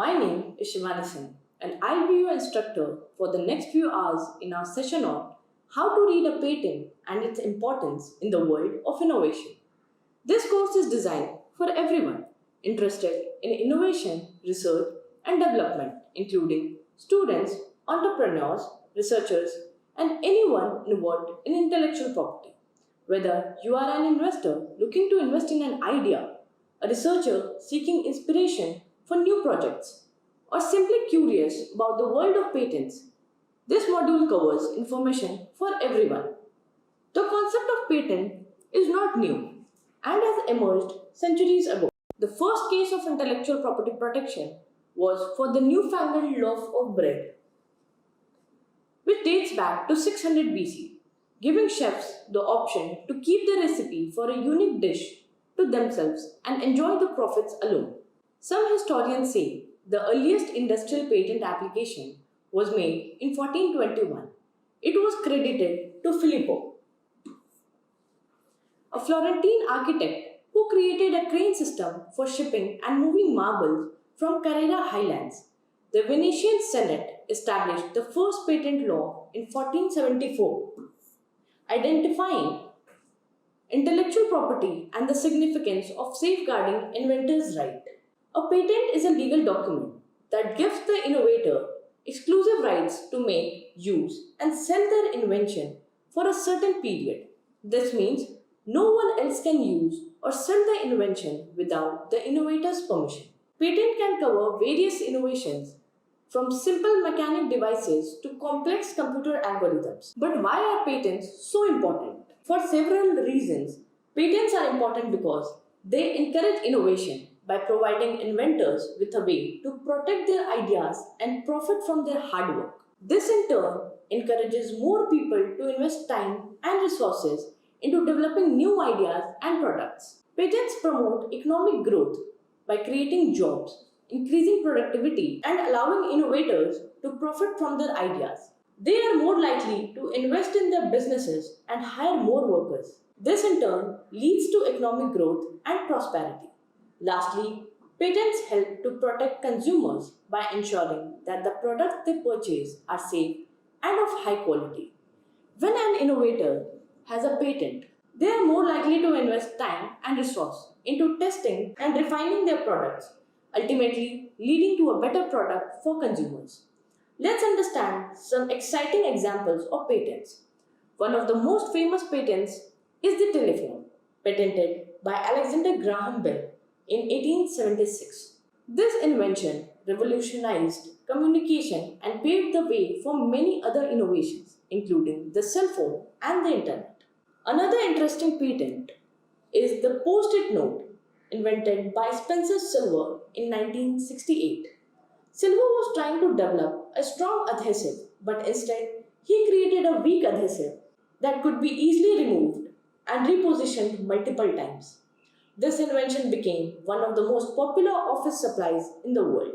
My name is Shivani Singh, and I'll be your instructor for the next few hours in our session on how to read a patent and its importance in the world of innovation. This course is designed for everyone interested in innovation, research, and development, including students, entrepreneurs, researchers, and anyone involved in intellectual property. Whether you are an investor looking to invest in an idea, a researcher seeking inspiration for new projects, or simply curious about the world of patents, this module covers information for everyone. The concept of patent is not new and has emerged centuries ago. The first case of intellectual property protection was for the newfangled loaf of bread, which dates back to 600 BC, giving chefs the option to keep the recipe for a unique dish to themselves and enjoy the profits alone. Some historians say the earliest industrial patent application was made in 1421. It was credited to Filippo, a Florentine architect who created a crane system for shipping and moving marbles from Carrara highlands. The Venetian Senate established the first patent law in 1474, identifying intellectual property and the significance of safeguarding inventors' right. A patent is a legal document that gives the innovator exclusive rights to make, use, and sell their invention for a certain period. This means no one else can use or sell the invention without the innovator's permission. Patent can cover various innovations from simple mechanic devices to complex computer algorithms. But why are patents so important? For several reasons, patents are important because they encourage innovation by providing inventors with a way to protect their ideas and profit from their hard work. This in turn encourages more people to invest time and resources into developing new ideas and products. Patents promote economic growth by creating jobs, increasing productivity, and allowing innovators to profit from their ideas. They are more likely to invest in their businesses and hire more workers. This in turn leads to economic growth and prosperity. Lastly, patents help to protect consumers by ensuring that the products they purchase are safe and of high quality. When an innovator has a patent, they are more likely to invest time and resource into testing and refining their products, ultimately leading to a better product for consumers. Let's understand some exciting examples of patents. One of the most famous patents is the telephone, patented by Alexander Graham Bell in 1876. This invention revolutionized communication and paved the way for many other innovations, including the cell phone and the internet. Another interesting patent is the post-it note, invented by Spencer Silver in 1968. Silver was trying to develop a strong adhesive, but instead he created a weak adhesive that could be easily removed and repositioned multiple times. This invention became one of the most popular office supplies in the world.